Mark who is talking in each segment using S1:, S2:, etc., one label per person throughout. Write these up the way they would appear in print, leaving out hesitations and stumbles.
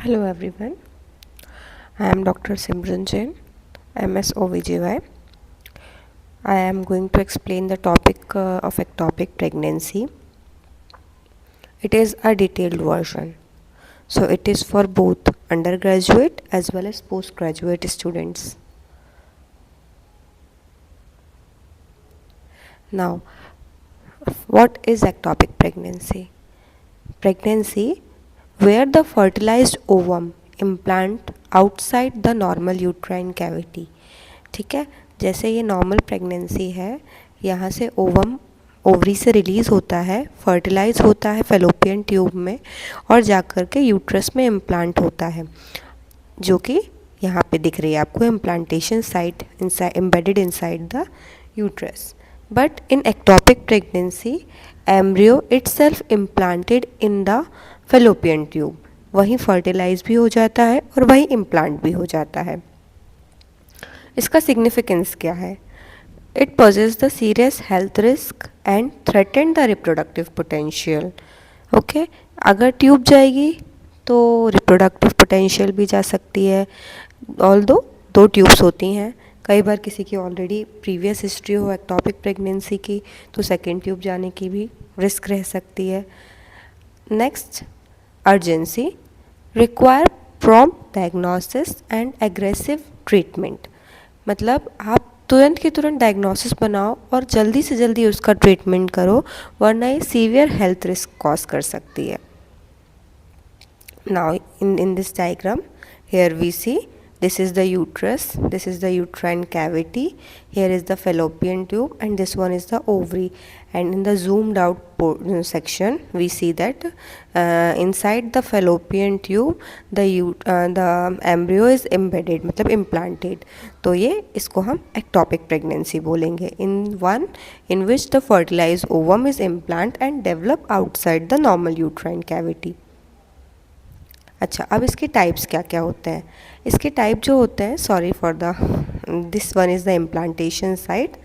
S1: Hello everyone, I am Dr. Simran Jain, MS OVGY. I am going to explain the topic of ectopic pregnancy. It is a detailed version, so it is for both undergraduate as well as postgraduate students. Now, what is ectopic pregnancy? Pregnancy where the fertilized ovum implant outside the normal uterine cavity. ठीक है, जैसे ये normal pregnancy है, यहाँ से ovum ovary से release होता है, फर्टिलाइज होता है फेलोपियन ट्यूब में और जाकर के यूट्रस में इम्प्लांट होता है, जो कि यहाँ पे दिख रही है आपको implantation site embedded inside the uterus. But in ectopic pregnancy embryo itself implanted in the fallopian tube, वहीं फर्टिलाइज भी हो जाता है और वहीं इम्प्लांट भी हो जाता है. इसका सिग्निफिकेंस क्या है? It poses the serious health risk and threaten the reproductive potential. Okay, अगर ट्यूब जाएगी तो रिप्रोडक्टिव पोटेंशियल भी जा सकती है. ऑल्दो दो ट्यूब्स होती हैं, कई बार किसी की ऑलरेडी प्रीवियस हिस्ट्री हो एक्टोपिक प्रेगनेंसी की तो सेकेंड ट्यूब जाने की भी रिस्क रह सकती है. Next, urgency require prompt diagnosis and aggressive treatment. मतलब आप तुरंत की तुरंत डायग्नोसिस बनाओ और जल्दी से जल्दी उसका ट्रीटमेंट करो, वरना ये सीवियर हेल्थ रिस्क कॉज कर सकती है. Now in this diagram here we see this is the uterus, this is the uterine cavity, here is the fallopian tube and this one is the ovary. And in the zoomed out section we see that inside the fallopian tube the embryo is embedded, मतलब implanted. तो ये इसको हम ectopic pregnancy बोलेंगे. In which the fertilized ovum is implanted and develop outside the normal uterine cavity. अच्छा, अब इसके types क्या क्या होते हैं? इसके टाइप जो होते हैं, sorry for the this one is the implantation site.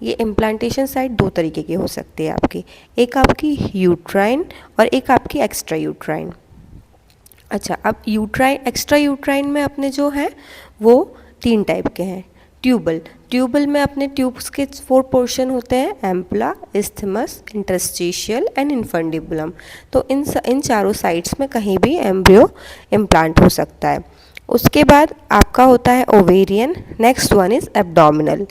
S1: ये इम्प्लांटेशन साइट दो तरीके की हो सकती है आपकी, एक आपकी यूट्राइन और एक आपकी एक्स्ट्रा यूट्राइन. अच्छा, अब यूट्राइन एक्स्ट्रा यूट्राइन में अपने जो हैं वो तीन टाइप के हैं. ट्यूबल में अपने ट्यूब्स के 4 पोर्शन होते हैं, ampulla, isthmus, interstitial and infundibulum. तो इन चारों साइड्स में कहीं भी एम्ब्रियो इम्प्लांट हो सकता है. उसके बाद आपका होता है ovarian. Next one is abdominal.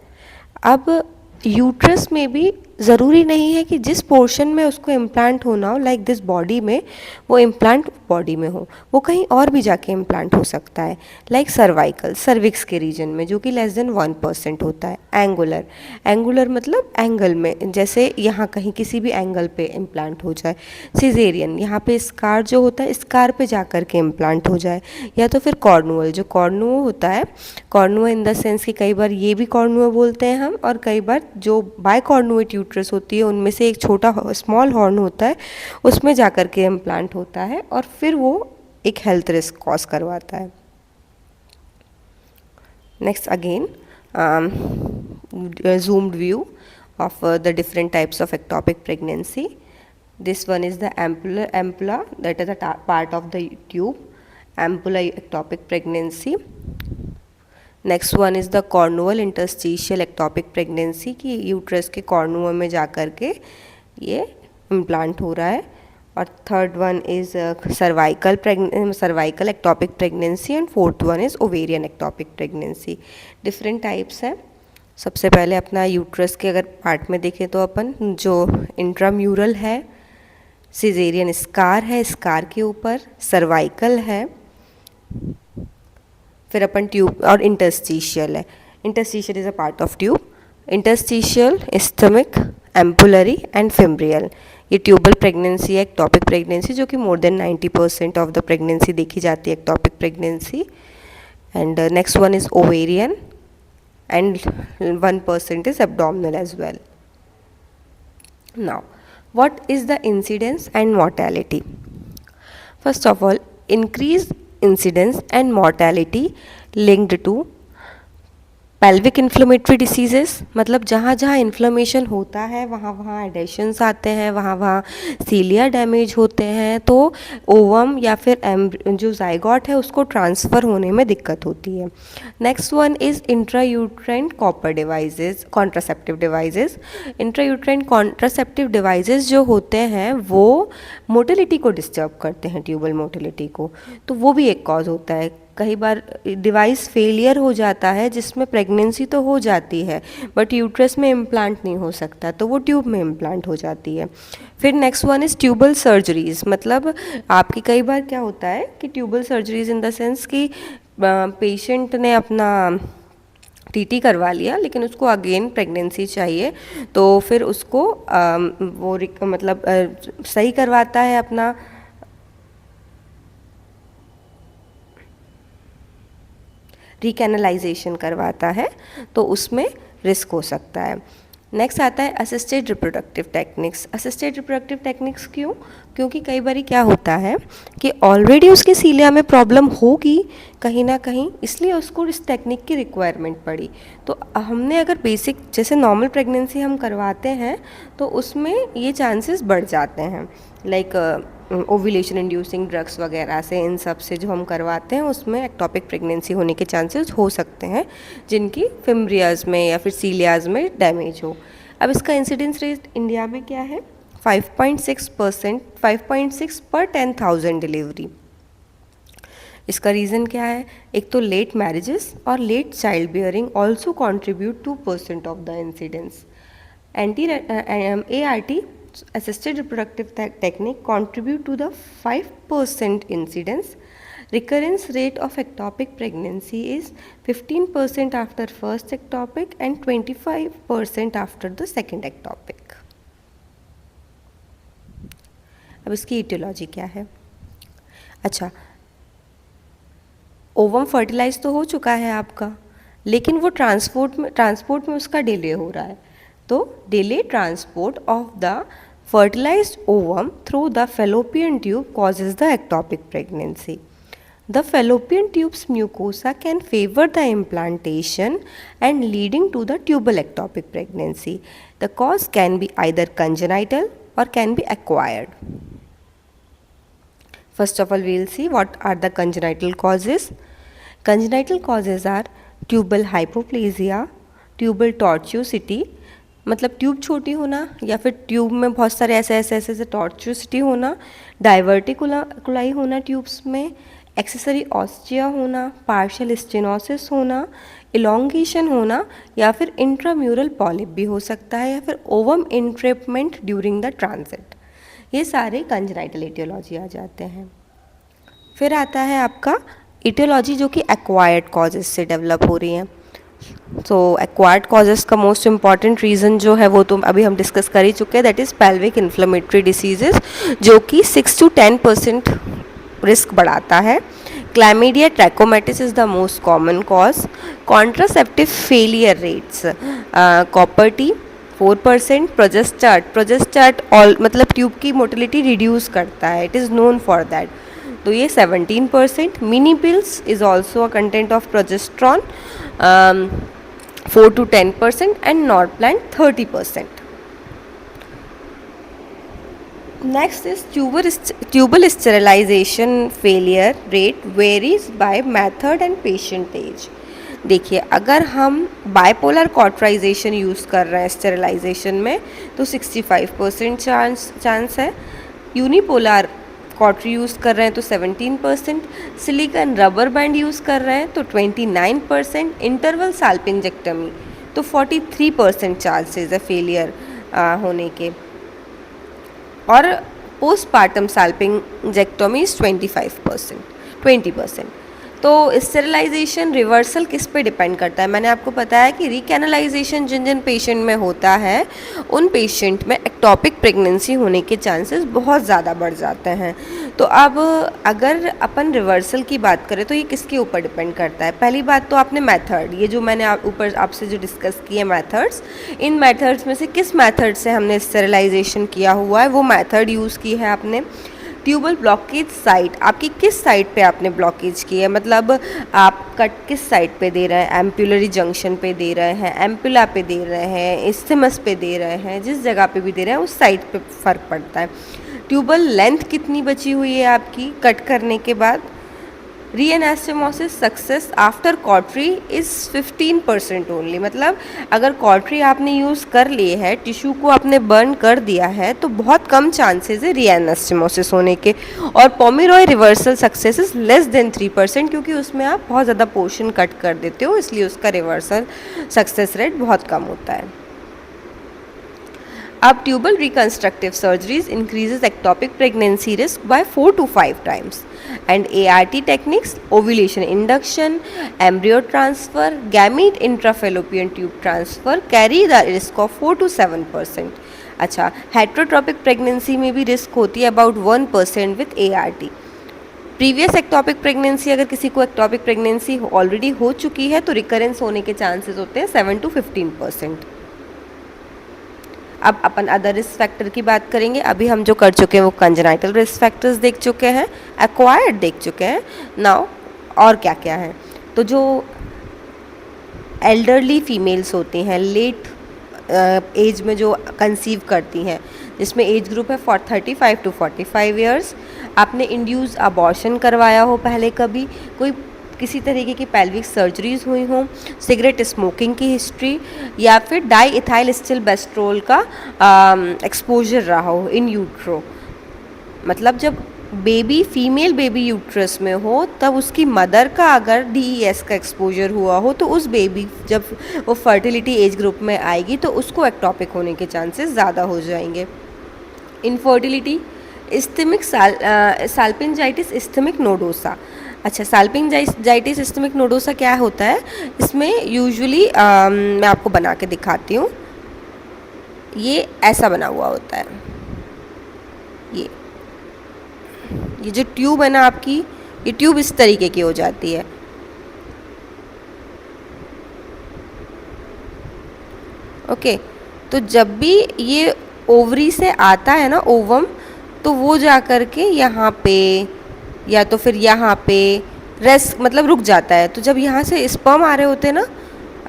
S1: अब यूट्रस में भी ज़रूरी नहीं है कि जिस पोर्शन में उसको इम्प्लांट होना हो, लाइक दिस बॉडी में, वो इम्प्लांट बॉडी में हो, वो कहीं और भी जाके इम्प्लांट हो सकता है. लाइक सर्वाइकल, सर्विक्स के रीजन में, जो कि लेस देन 1% होता है. एंगुलर मतलब एंगल में, जैसे यहाँ कहीं किसी भी एंगल पे इम्प्लांट हो जाए. सिजेरियन, यहाँ पे स्कार जो होता है स्कार पे जा कर के इम्प्लांट हो जाए. या तो फिर कॉर्नुअल, जो कॉर्नुओ होता है, कॉर्नुआ इन द सेंस कि कई बार ये भी कॉर्नुआ बोलते हैं हम, और कई बार जो बाइकॉर्नुएट यूट्रस होती है उनमें से एक छोटा स्मॉल हॉर्न होता है, उसमें जाकर के इम्प्लांट होता है और फिर वो एक हेल्थ रिस्क कॉज करवाता है. Next again zoomed view of the different types of ectopic pregnancy. This one is the ampulla, that is a part of the tube, ampulla ectopic pregnancy. Next one is the cornual interstitial ectopic pregnancy, कि uterus के कॉर्नुआ में जा कर के ये implant हो रहा है. और third one is cervical ectopic pregnancy and fourth one is ovarian ectopic pregnancy. Different types हैं. सबसे पहले अपना यूट्रस के अगर पार्ट में देखें तो अपन जो इंट्राम्यूरल है, सिजेरियन स्कार है, स्कार के ऊपर सर्वाइकल है, फिर अपन ट्यूब, और इंटरस्टिशियल है. Interstitial is a part of tube. Interstitial, isthmic, ampullary and fimbrial. ये ट्यूबल प्रेगनेंसी है, एक्टोपिक प्रेगनेंसी, जो कि more than 90% of the pregnancy देखी जाती है ectopic pregnancy. And next one is ovarian and 1% is abdominal as well. Now what is the incidence and mortality? First of all, increased incidence and mortality linked to pelvic inflammatory diseases, मतलब जहाँ जहाँ inflammation होता है वहाँ वहाँ एडेशंस आते हैं, वहाँ वहाँ सीलिया डैमेज होते हैं, तो ओवम या फिर जो जाइगोट है उसको ट्रांसफ़र होने में दिक्कत होती है। Next one is intrauterine copper devices, contraceptive devices. Intrauterine contraceptive devices जो होते हैं वो मोटिलिटी को डिस्टर्ब करते हैं, ट्यूबल मोटिलिटी को, तो वो भी एक कॉज होता है। कई बार डिवाइस फेलियर हो जाता है जिसमें प्रेगनेंसी तो हो जाती है बट यूट्रस में इम्प्लांट नहीं हो सकता, तो वो ट्यूब में इम्प्लांट हो जाती है। फिर next one is tubal surgeries, मतलब आपकी कई बार क्या होता है कि tubal surgeries in the sense कि पेशेंट ने अपना टीटी करवा लिया लेकिन उसको अगेन प्रेगनेंसी चाहिए, तो फिर उसको सही करवाता है, अपना रिकैनलाइजेशन करवाता है, तो उसमें रिस्क हो सकता है। नेक्स्ट आता है assisted reproductive techniques. Assisted reproductive techniques क्यों? क्योंकि कई बार क्या होता है कि ऑलरेडी उसके सीलिया में प्रॉब्लम होगी कहीं ना कहीं, इसलिए उसको इस टेक्निक की रिक्वायरमेंट पड़ी। तो हमने अगर बेसिक जैसे नॉर्मल प्रेगनेंसी हम करवाते हैं तो उसमें ये चांसेस बढ़ जाते हैं, लाइक ओव्यूलेशन इंड्यूसिंग ड्रग्स वगैरह से, इन सब से जो हम करवाते हैं उसमें एक्टोपिक प्रेगनेंसी होने के चांसेस हो सकते हैं जिनकी फिम्ब्रियाज में या फिर सीलियाज में डैमेज हो। अब इसका इंसिडेंस रेट इंडिया में क्या है? 5.6%, 5.6 पर 10,000 डिलीवरी। इसका रीज़न क्या है? एक तो लेट मैरिजेस और late child bearing also contribute 2% of the incidence. ART assisted reproductive technique contribute to the 5% incidence. Recurrence rate of ectopic pregnancy is 15% after first ectopic and 25% after the second ectopic. अब इसकी etiology क्या है? अच्छा, ovum fertilise तो हो चुका है आपका, लेकिन वो ट्रांसपोर्ट में उसका डिले हो रहा है, तो delay transport of the fertilized ovum through the fallopian tube causes the ectopic pregnancy. The fallopian tube's mucosa can favor the implantation and leading to the tubal ectopic pregnancy. The cause can be either congenital or can be acquired. First of all, we will see what are the congenital causes. Congenital causes are tubal hypoplasia, tubal tortuosity, मतलब tube छोटी होना या फिर tube में बहुत सारे ऐसे टॉर्चुसिटी होना, डाइवर्टिकुलाई होना ट्यूब्स में, एक्सेसरी ऑस्टिया होना, पार्शियल स्टेनोसिस होना, इलोंगेशन होना, या फिर इंट्राम्यूरल पॉलिप भी हो सकता है, या फिर ओवम इंट्रेपमेंट ड्यूरिंग द ट्रांजिट। ये सारे कंजेनाइटल एटियोलॉजी आ जाते हैं। फिर आता है आपका एटियोलॉजी जो कि एक्वायर्ड कॉजेज से डेवलप हो रही है। सो एक्वायर्ड कॉजेज़ का मोस्ट इम्पॉर्टेंट रीज़न जो है वो तो अभी हम डिस्कस कर ही चुके हैं, that is pelvic inflammatory diseases, जो कि 6 to 10% रिस्क बढ़ाता है। Chlamydia trachomatis is the most common cause. Contraceptive failure rates, copper T 4%, progestasert all मतलब ट्यूब की मोटिलिटी रिड्यूस करता है, it is known for that, तो ये 17%। Mini pills is also a content of progesterone 4 to 10% and Norplant 30%. Next is tubal sterilization failure rate varies by method and patient age. देखिए, अगर हम bipolar cauterisation use कर रहे हैं sterilisation में तो 65% चांस है, यूनिपोलर कॉटरी यूज़ कर रहे हैं तो 17%, सिलिकॉन रबर बैंड यूज़ कर रहे हैं तो 29%, इंटरवल साल्पिंजेक्टमी तो 43% चांसेस है फेलियर होने के, और पोस्टपार्टम साल्पिंजेक्टमी इज़ 20%। तो स्टेरिलाइजेशन रिवर्सल किस पे डिपेंड करता है? मैंने आपको बताया कि रिकैनलाइजेशन जिन जिन पेशेंट में होता है उन पेशेंट में एक्टोपिक प्रेगनेंसी होने के चांसेस बहुत ज़्यादा बढ़ जाते हैं। तो अब अगर अपन रिवर्सल की बात करें तो ये किसके ऊपर डिपेंड करता है? पहली बात तो आपने मेथड, ये जो मैंने ऊपर आपसे जो डिस्कस किए मेथड्स, इन मेथड्स में से किस मेथड से हमने स्टेरिलाइजेशन किया हुआ है वो मेथड यूज़ की है आपने। ट्यूबल ब्लॉकेज साइट, आपकी किस साइड पे आपने ब्लॉकेज की है, मतलब आप कट किस साइड पे दे रहे हैं, एम्पुलरी जंक्शन पे दे रहे हैं, एम्पुला पे दे रहे हैं, इस्थमस पे दे रहे हैं, जिस जगह पे भी दे रहे हैं उस साइड पे फ़र्क पड़ता है। ट्यूबल लेंथ कितनी बची हुई है आपकी कट करने के बाद। Reanastomosis success after cautery is 15% only, मतलब अगर कॉटरी आपने यूज़ कर ली है, टिश्यू को आपने बर्न कर दिया है, तो बहुत कम चांसेस है रीएनास्टेमोसिस होने के। और Pomeroy reversal success is less than 3%, क्योंकि उसमें आप बहुत ज़्यादा पोर्शन कट कर देते हो, इसलिए उसका रिवर्सल सक्सेस रेट बहुत कम होता है। अब tubal reconstructive surgeries increases ectopic pregnancy risk by 4 to 5 times, and ART techniques, ovulation induction, embryo transfer, gamete intrafallopian tube transfer carry the risk of 4 to 7%. अच्छा, हेट्रोट्रॉपिक प्रेगनेंसी में भी risk होती है about 1% with ART। Previous ectopic pregnancy, अगर किसी को ectopic pregnancy already हो चुकी है तो रिकरेंस होने के चांसेस होते हैं 7 to 15%। अब अपन अदर रिस्क फैक्टर की बात करेंगे। अभी हम जो कर चुके हैं वो कंजेनाइटल रिस्क फैक्टर्स देख चुके हैं, एक्वायर्ड देख चुके हैं। नाउ और क्या क्या है, तो जो एल्डरली फीमेल्स होती हैं, लेट एज में जो कंसीव करती हैं, जिसमें एज ग्रुप है 35 to 45 ईयर्स, आपने इंड्यूस अबॉर्शन करवाया हो पहले, कभी कोई किसी तरीके की पेल्विक सर्जरीज हुई हों, सिगरेट स्मोकिंग की हिस्ट्री, या फिर डाई इथाइल स्टिलबेस्ट्रोल का एक्सपोजर रहा हो इन यूट्रो, मतलब जब बेबी फीमेल बेबी यूट्रस में हो तब उसकी मदर का अगर DES का एक्सपोजर हुआ हो तो उस बेबी जब वो फर्टिलिटी एज ग्रुप में आएगी तो उसको एक्टोपिक होने के चांसेस ज़्यादा हो जाएंगे। Infertility, isthmic salpingitis, isthmic nodosa. अच्छा, साल्पिंजाइटिस इस्थमिक नोडोसा क्या होता है, इसमें यूजुअली मैं आपको बना के दिखाती हूँ, ये ऐसा बना हुआ होता है, ये जो ट्यूब है ना आपकी, ये ट्यूब इस तरीके की हो जाती है। ओके, तो जब भी ये ओवरी से आता है ना ओवम, तो वो जा कर के यहाँ पे या तो फिर यहाँ पे रेस्ट मतलब रुक जाता है। तो जब यहाँ से स्पर्म आ रहे होते हैं ना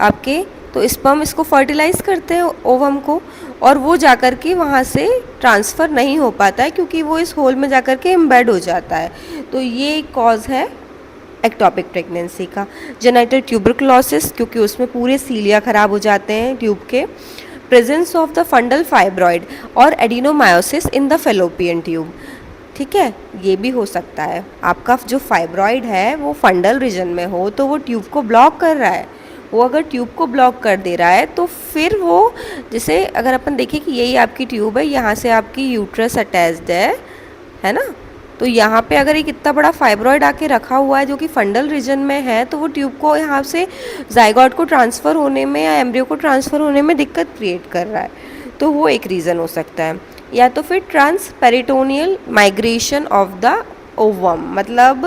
S1: आपके, तो स्पर्म इसको फर्टिलाइज करते हैं ओवम को, और वो जाकर के वहाँ से ट्रांसफ़र नहीं हो पाता है क्योंकि वो इस होल में जाकर के एम्बेड हो जाता है। तो ये कॉज है एक्टोपिक प्रेगनेंसी का। जेनाइटल ट्यूबरकुलोसिस, क्योंकि उसमें पूरे सीलिया ख़राब हो जाते हैं ट्यूब के। Presence of the fundal fibroid और adenomyosis in the fallopian tube, ठीक है, ये भी हो सकता है। आपका जो फाइब्रॉइड है वो फंडल रीजन में हो तो वो ट्यूब को ब्लॉक कर रहा है, वो अगर ट्यूब को ब्लॉक कर दे रहा है तो फिर वो, जैसे अगर अपन देखें कि यही आपकी ट्यूब है, यहाँ से आपकी यूट्रस अटैच्ड है ना, तो यहाँ पे अगर एक इतना बड़ा फाइब्रॉइड आके रखा हुआ है जो कि फंडल रीजन में है, तो वो ट्यूब को यहाँ से जाइगोट को ट्रांसफ़र होने में या एम्ब्रियो को ट्रांसफ़र होने में दिक्कत क्रिएट कर रहा है, तो वो एक रीज़न हो सकता है। या तो फिर ट्रांसपेरिटोनियल माइग्रेशन ऑफ द ओवम, मतलब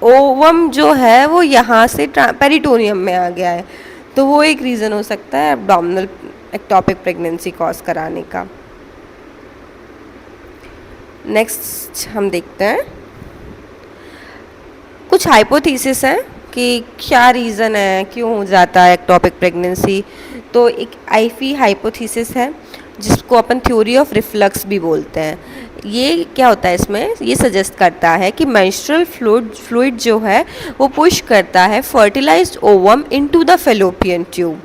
S1: ओवम जो है वो यहाँ से पेरिटोनियम में आ गया है, तो वो एक रीज़न हो सकता है एब्डोमिनल एक्टोपिक प्रेगनेंसी कॉज कराने का। नेक्स्ट हम देखते हैं, कुछ हाइपोथेसिस हैं कि क्या रीज़न है, क्यों हो जाता है एक्टोपिक प्रेगनेंसी। तो एक आईफी हाइपोथेसिस है जिसको अपन थ्योरी ऑफ रिफ्लक्स भी बोलते हैं। ये क्या होता है, इसमें ये सजेस्ट करता है कि मेंस्ट्रुअल फ्लूइड जो है वो पुश करता है fertilized ovum into the fallopian tube,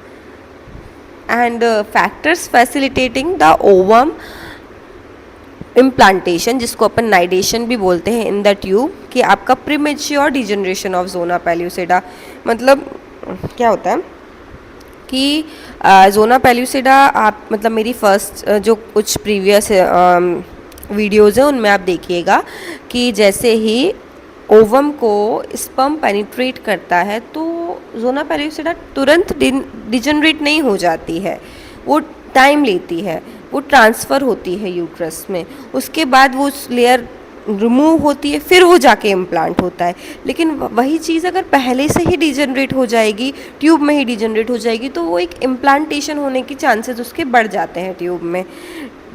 S1: and factors facilitating the ovum implantation, जिसको अपन नाइडेशन भी बोलते हैं इन द ट्यूब, कि आपका premature degeneration of zona pellucida. मतलब क्या होता है कि जोना पेल्यूसिडा, आप मतलब मेरी फर्स्ट जो कुछ प्रीवियस वीडियोज़ हैं उनमें आप देखिएगा कि जैसे ही ओवम को स्पर्म पेनिट्रेट करता है तो जोना पेल्यूसिडा तुरंत डिजनरेट नहीं हो जाती है, वो टाइम लेती है, वो ट्रांसफ़र होती है यूट्रस में, उसके बाद वो उस लेयर रिमूव होती है, फिर वो जाके इम्प्लांट होता है। लेकिन वही चीज़ अगर पहले से ही डिजनरेट हो जाएगी, ट्यूब में ही डिजनरेट हो जाएगी, तो वो एक इम्प्लांटेशन होने की चांसेस उसके बढ़ जाते हैं ट्यूब में।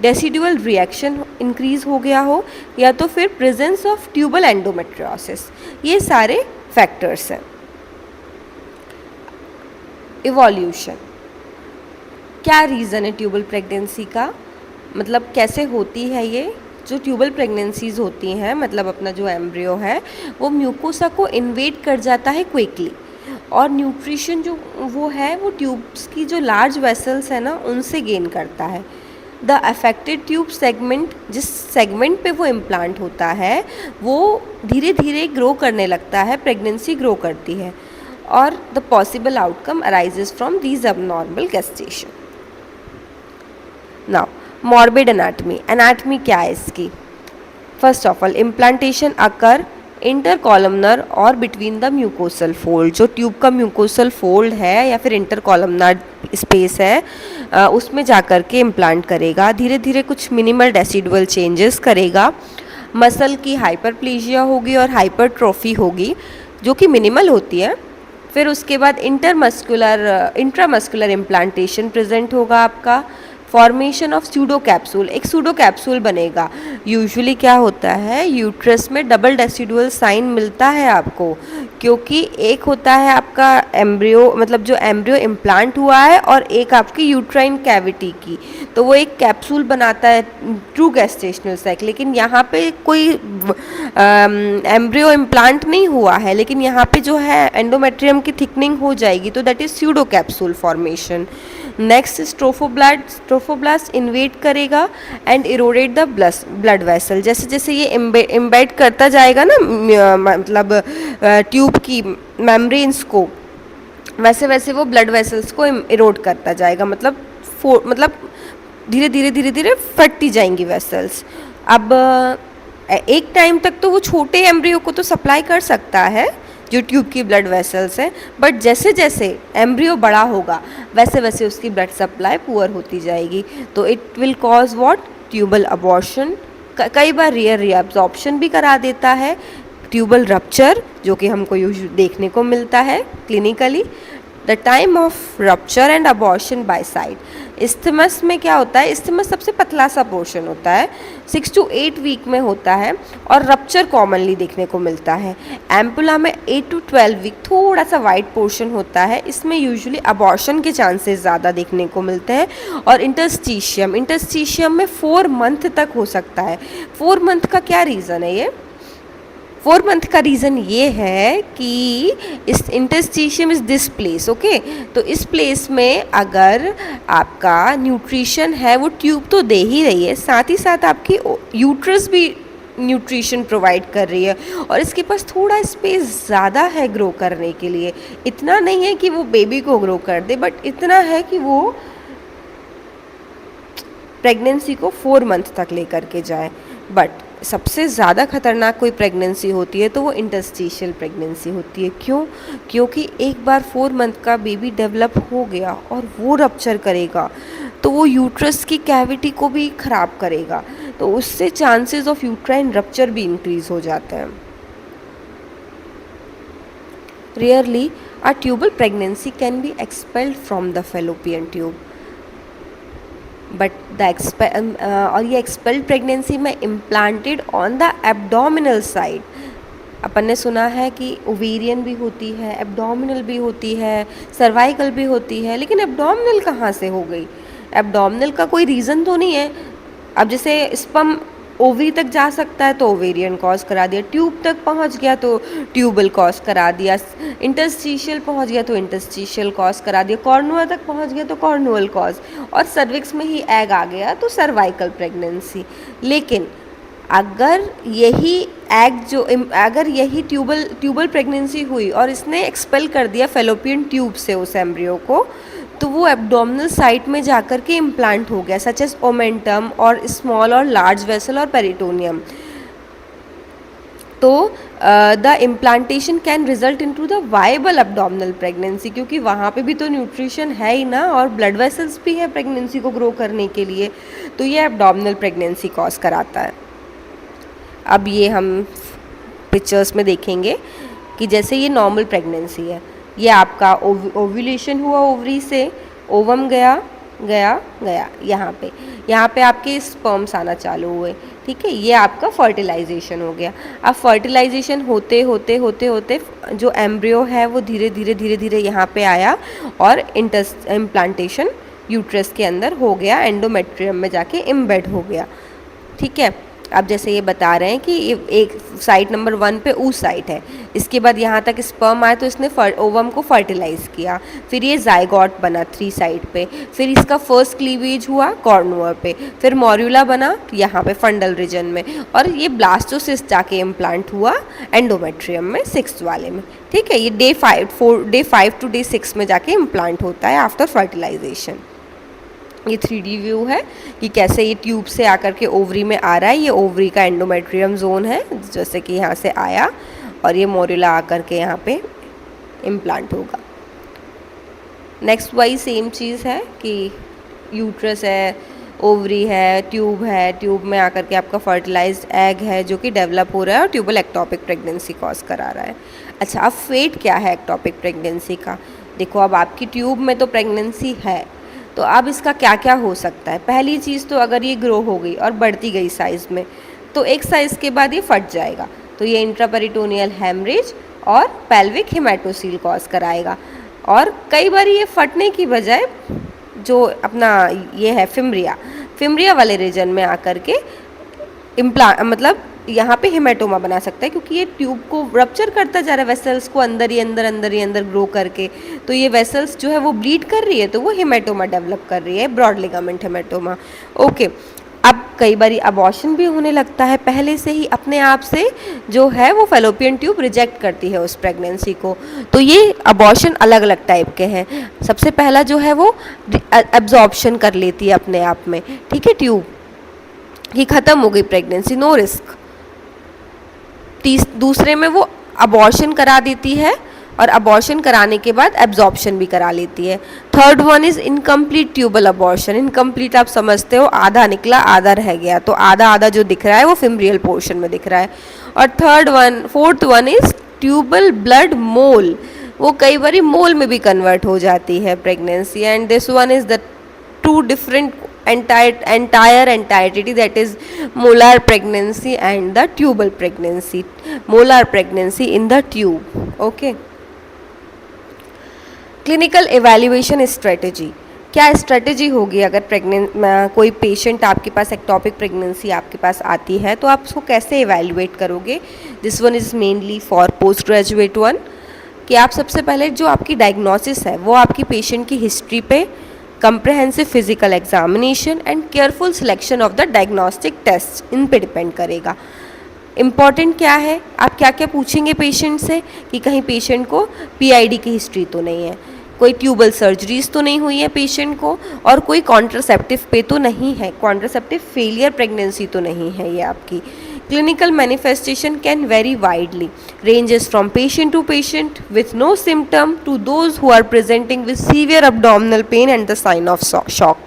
S1: डेसिडुअल रिएक्शन इंक्रीज हो गया हो, या तो फिर प्रेजेंस ऑफ ट्यूबल एंडोमेट्रियोसिस, ये सारे फैक्टर्स हैं। इवोल्यूशन, क्या रीज़न है ट्यूबल प्रेगनेंसी का, मतलब कैसे होती है ये जो ट्यूबल प्रेगनेंसीज होती हैं, मतलब अपना जो एम्ब्रियो है वो म्यूकोसा को इन्वेड कर जाता है क्विकली, और न्यूट्रिशन जो वो है वो ट्यूब्स की जो लार्ज वेसल्स है ना उनसे गेन करता है। द अफेक्टेड ट्यूब सेगमेंट, जिस सेगमेंट पे वो इम्प्लांट होता है वो धीरे धीरे ग्रो करने लगता है, प्रेगनेंसी ग्रो करती है, और the possible outcome arises from these abnormal gestation। Now morbid anatomy, anatomy क्या है इसकी? फर्स्ट ऑफ ऑल, इम्प्लांटेशन अकर इंटरकॉलमनर और बिटवीन द म्यूकोसल फोल्ड, जो ट्यूब का म्यूकोसल फोल्ड है या फिर इंटरकॉलमनर स्पेस है उसमें जाकर के इम्प्लांट करेगा, धीरे धीरे कुछ मिनिमल डेसिडुअल चेंजेस करेगा, मसल की हाइपरप्लेजिया होगी और हाइपरट्रोफी होगी जो कि मिनिमल होती है। फिर उसके बाद इंट्रामस्कुलर इम्प्लांटेशन प्रेजेंट होगा आपका, फॉर्मेशन ऑफ सूडो कैप्सूल, एक सूडो कैप्सूल बनेगा। यूजुअली क्या होता है, यूट्रस में डबल डेसिडुअल साइन मिलता है आपको, क्योंकि एक होता है आपका एम्ब्रियो, मतलब जो एम्ब्रियो इम्प्लांट हुआ है, और एक आपकी यूट्राइन कैविटी की, तो वो एक कैप्सूल बनाता है ट्रू गेस्टेशनल साइकिल। लेकिन यहाँ पे कोई एम्ब्रियो इम्प्लांट नहीं हुआ है, लेकिन यहाँ पे जो है एंडोमेट्रियम की थिकनिंग हो जाएगी, तो that is pseudo capsule formation. Next trophoblast invade करेगा and erode the blood vessel, जैसे जैसे ये इम्बेड करता जाएगा ना मतलब ट्यूब की मेम्ब्रेन्स को, वैसे वैसे वो ब्लड वेसल्स को इरोड करता जाएगा, मतलब धीरे धीरे धीरे धीरे फटती जाएंगी वेसल्स। अब एक टाइम तक तो वो छोटे एम्ब्रियो को तो सप्लाई कर सकता है जो ट्यूब की ब्लड वेसल्स हैं, बट जैसे जैसे एम्ब्रियो बड़ा होगा वैसे वैसे उसकी ब्लड सप्लाई पुअर होती जाएगी, तो it will cause what, tubal abortion, कई बार रियर रीअब्जॉर्प्शन भी करा देता है, ट्यूबल रप्चर जो कि हमको देखने को मिलता है clinically. The time of rupture and abortion by side, isthmus में क्या होता है, इस्थमस सबसे पतला सा पोर्शन होता है, 6 to 8 वीक में होता है, और रप्चर कॉमनली देखने को मिलता है। एम्पुला में 8 to 12 वीक थोड़ा सा वाइड पोर्शन होता है, इसमें यूजुअली अबॉर्शन के चांसेस ज़्यादा देखने को मिलते हैं। और इंटरस्टीशियम में 4 मंथ तक हो सकता है। 4 मंथ का क्या रीज़न है ये? 4 मंथ का रीज़न ये है कि इस interstitium is this place, okay, तो इस प्लेस में अगर आपका न्यूट्रिशन है वो ट्यूब तो दे ही रही है, साथ ही साथ आपकी यूट्रस भी न्यूट्रिशन प्रोवाइड कर रही है, और इसके पास थोड़ा स्पेस ज़्यादा है ग्रो करने के लिए। इतना नहीं है कि वो बेबी को ग्रो कर दे, बट इतना है कि वो प्रेगनेंसी को 4 मंथ तक लेकर के जाए। बट सबसे ज़्यादा खतरनाक कोई प्रेगनेंसी होती है तो वो इंटरस्टिशियल प्रेगनेंसी होती है। क्यों? क्योंकि एक बार 4 मंथ का बेबी डेवलप हो गया और वो रप्चर करेगा तो वो यूट्रस की कैविटी को भी ख़राब करेगा, तो उससे चांसेस ऑफ यूट्राइन रप्चर भी इंक्रीज हो जाते हैं। Rarely a tubal pregnancy can be expelled from the fallopian tube, but और ये एक्सपेल्ड प्रेगनेंसी में implanted on the abdominal side. अपन ने सुना है कि ओवेरियन भी होती है, एब्डोमिनल भी होती है, सर्वाइकल भी होती है, लेकिन एब्डोमिनल कहाँ से हो गई? एब्डोमिनल का कोई रीज़न तो नहीं है। अब जैसे स्पर्म ओवरी तक जा सकता है तो ओवेरियन कॉज करा दिया, ट्यूब तक पहुंच गया तो ट्यूबल कॉज करा दिया, इंटरस्टिशियल पहुंच गया तो इंटरस्टिशियल कॉज करा दिया, कॉर्नुआ तक पहुंच गया तो कॉर्नुअल कॉज, और सर्विक्स में ही एग आ गया तो सर्वाइकल प्रेगनेंसी। लेकिन अगर यही ट्यूबल प्रेगनेंसी हुई और इसने एक्सपेल कर दिया फेलोपियन ट्यूब से उस एम्ब्रियो को, तो वो एब्डोमिनल साइट में जाकर के इम्प्लांट हो गया, सच एज ओमेंटम और स्मॉल और लार्ज वेसल और पेरिटोनियम। तो the implantation can result into the viable abdominal pregnancy, क्योंकि वहाँ पे भी तो न्यूट्रिशन है ही ना, और ब्लड वेसल्स भी है प्रेगनेंसी को ग्रो करने के लिए, तो ये एब्डोमिनल प्रेगनेंसी कॉज कराता है। अब ये हम पिक्चर्स में देखेंगे कि जैसे ये नॉर्मल प्रेगनेंसी है, ये आपका ओव्यूलेशन हुआ ओवरी से, ओवम गया गया गया, यहाँ पे आपके स्पर्म्स आना चालू हुए, ठीक है, ये आपका फर्टिलाइजेशन हो गया। अब फर्टिलाइजेशन होते होते होते होते जो एम्ब्रियो है वो धीरे धीरे धीरे धीरे यहाँ पे आया और इम्प्लांटेशन यूट्रस के अंदर हो गया, एंडोमेट्रियम में जाके इम्बेड हो गया, ठीक है। अब जैसे ये बता रहे हैं कि एक साइट नंबर 1 पे ऊ साइट है, इसके बाद यहाँ तक स्पर्म आया तो इसने ओवम को फर्टिलाइज किया, फिर ये जाइगोट बना 3 साइट पे, फिर इसका फर्स्ट क्लीवेज हुआ कॉर्नुअर पे, फिर मॉर्यूला बना यहाँ पे फंडल रीजन में, और ये ब्लास्टोसिस्ट जाके इम्प्लांट हुआ एंडोमेट्रियम में 6th वाले में, ठीक है। ये डे 5 to डे 6 में जाके इम्प्लांट होता है आफ्टर फर्टिलाइजेशन। ये 3D व्यू है कि कैसे ये ट्यूब से आकर के ओवरी में आ रहा है, ये ओवरी का एंडोमेट्रियम जोन है, जैसे कि यहाँ से आया और ये मोरुला आकर के यहाँ पे इम्प्लांट होगा। नेक्स्ट वही सेम चीज़ है कि यूट्रस है, ओवरी है, ट्यूब में आकर के आपका फर्टिलाइज्ड एग है जो कि डेवलप हो रहा है और ट्यूबल एक्टोपिक प्रेगनेंसी कॉज करा रहा है। अच्छा, अब फेट क्या है एक्टोपिक प्रेगनेंसी का? देखो, अब आपकी ट्यूब में तो प्रेगनेंसी है, तो अब इसका क्या क्या हो सकता है। पहली चीज़ तो अगर ये ग्रो हो गई और बढ़ती गई साइज़ में, तो एक साइज़ के बाद ये फट जाएगा, तो ये इंट्रापेरिटोनियल हेमरेज और पेल्विक हेमाटोसील कॉज कराएगा। और कई बार ये फटने की बजाय जो अपना ये है फिमरिया वाले रीजन में आकर के मतलब यहाँ पे हेमेटोमा बना सकता है, क्योंकि ये ट्यूब को रप्चर करता जा रहा है वेसल्स को, अंदर ही अंदर ग्रो करके, तो ये वेसल्स जो है वो ब्लीड कर रही है, तो वो हेमेटोमा डेवलप कर रही है, ब्रॉड लिगामेंट हेमेटोमा। ओके, अब कई बार अबॉर्शन भी होने लगता है पहले से ही अपने आप से, जो है वो फैलोपियन ट्यूब रिजेक्ट करती है उस प्रेगनेंसी को। तो ये अबॉर्शन अलग अलग टाइप के हैं। सबसे पहला जो है वो एब्जॉर्प्शन कर लेती है अपने आप में, ठीक है, ट्यूब कि ख़त्म हो गई प्रेगनेंसी, नो रिस्क। दूसरे में वो अबॉर्शन करा देती है और अबॉर्शन कराने के बाद एब्जॉर्प्शन भी करा लेती है। Third one is incomplete tubal abortion. Incomplete आप समझते हो, आधा निकला आधा रह गया, तो आधा आधा जो दिख रहा है वो फिमरियल पोर्शन में दिख रहा है। और fourth one is tubal blood mole. वो कई बार मोल में भी कन्वर्ट हो जाती है pregnancy. And this one is the two different entire entity, that is molar pregnancy and the tubal pregnancy. Molar pregnancy in the tube. Okay. Clinical evaluation strategy. क्या strategy होगी अगर कोई पेशेंट आपके पास एक्टोपिक प्रेगनेंसी आपके पास आती है, तो आप उसको कैसे एवेल्युएट करोगे? This one is mainly for post graduate one, कि आप सबसे पहले जो आपकी डायग्नोसिस है वो आपकी पेशेंट की हिस्ट्री पे, comprehensive physical examination and careful selection of the diagnostic test, इन पे डिपेंड करेगा। इम्पॉर्टेंट क्या है, आप क्या क्या पूछेंगे पेशेंट से कि कहीं पेशेंट को पीआईडी की हिस्ट्री तो नहीं है, कोई ट्यूबल सर्जरीज तो नहीं हुई है पेशेंट को, और कोई कॉन्ट्रासेप्टिव पे तो नहीं है, कॉन्ट्रासेप्टिव फेलियर प्रेगनेंसी तो नहीं है ये आपकी। Clinical manifestation can vary widely, ranges from patient to patient with no symptom to those who are presenting with severe abdominal pain and the sign of shock.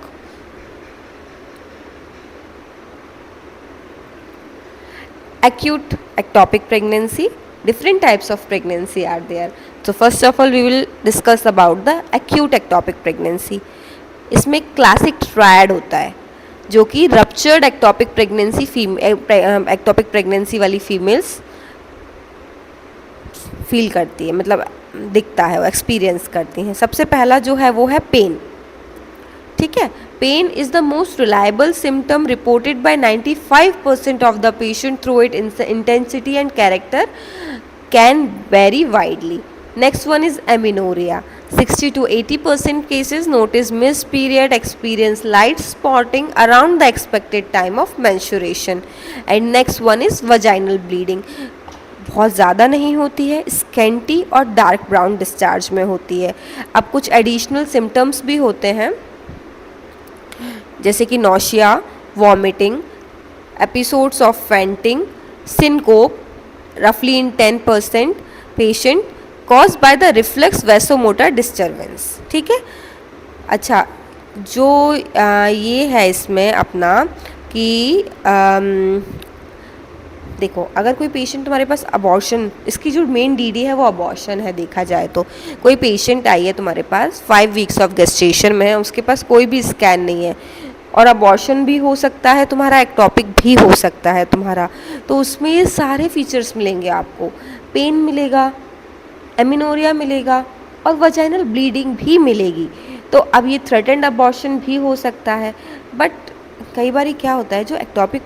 S1: Acute ectopic pregnancy. Different types of pregnancy are there. So first of all we will discuss about the acute ectopic pregnancy. इसमें classic triad होता है, जो कि ruptured ectopic pregnancy वाली females feel करती है, मतलब दिखता है, वो एक्सपीरियंस करती हैं। सबसे पहला जो है वो है पेन, ठीक है। Pain is the most reliable symptom reported by 95% of the patient through it intensity and character can very widely. Next one is amenorrhea. 60 to 80% cases notice missed period, experience light spotting around the expected time of menstruation. And next one is vaginal bleeding. बहुत ज़्यादा नहीं होती है, scanty और dark brown discharge में होती है। अब कुछ एडिशनल सिम्टम्स भी होते हैं, जैसे कि nausea, vomiting, episodes of fainting, syncope, रफली इन 10% patient cause by the reflex vasomotor disturbance, ठीक है। अच्छा, जो ये है इसमें अपना कि देखो, अगर कोई पेशेंट तुम्हारे पास अबॉर्शन, इसकी जो मेन डीडी है वो अबॉर्शन है देखा जाए तो। कोई पेशेंट आई है तुम्हारे पास 5 वीक्स ऑफ गेस्टेशन में है, उसके पास कोई भी स्कैन नहीं है और अबॉर्शन भी हो सकता है तुम्हारा, एक्टॉपिक भी हो सकता है तुम्हारा, तो उसमें ये सारे फीचर्स मिलेंगे आपको। पेन मिलेगा, एमिनोरिया मिलेगा और वजाइनल ब्लीडिंग भी मिलेगी। तो अब ये थ्रेटेंड अबॉर्शन भी हो सकता है। बट कई बार क्या होता है, जो एक्टॉपिक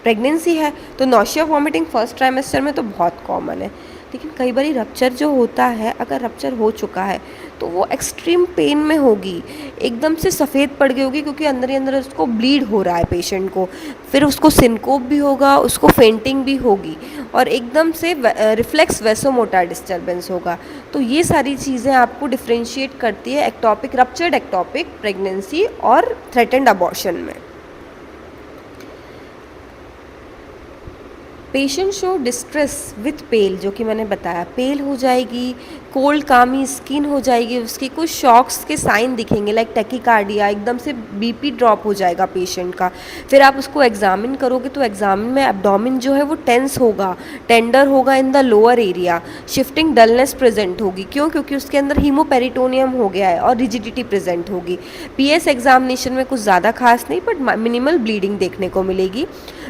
S1: प्रेगनेंसी है तो नॉशिया वॉमिटिंग फर्स्ट ट्राइमेस्टर में तो बहुत कॉमन है, लेकिन कई बार रप्चर जो होता है, अगर रप्चर हो चुका है तो वो एक्सट्रीम पेन में होगी, एकदम से सफ़ेद पड़ गई होगी क्योंकि अंदर ही अंदर उसको ब्लीड हो रहा है पेशेंट को, फिर उसको सिनकोप भी होगा, उसको फेंटिंग भी होगी और एकदम से रिफ्लेक्स वेसोमोटर डिस्टर्बेंस होगा। तो ये सारी चीज़ें आपको डिफ्रेंशिएट करती है एक्टॉपिक, रप्चर्ड एक्टॉपिक प्रेगनेंसी और थ्रेटेंड अबॉर्शन में। पेशेंट शो डिस्ट्रेस विथ पेल, जो कि मैंने बताया, पेल हो जाएगी, कोल्ड कामी स्किन हो जाएगी, उसकी कुछ शॉक्स के साइन दिखेंगे लाइक टैकीकार्डिया, एकदम से बीपी ड्रॉप हो जाएगा पेशेंट का। फिर आप उसको एग्जामिन करोगे तो एग्जामिन में एब्डोमेन जो है वो टेंस होगा, टेंडर होगा इन the lower area, shifting dullness present होगी। क्यों? क्योंकि उसके अंदर हीमोपेरिटोनियम हो गया है और रिजिडिटी प्रेजेंट होगी। पीएस एग्जामिनेशन में कुछ ज़्यादा खास नहीं बट मिनिमल ब्लीडिंग देखने को मिलेगी।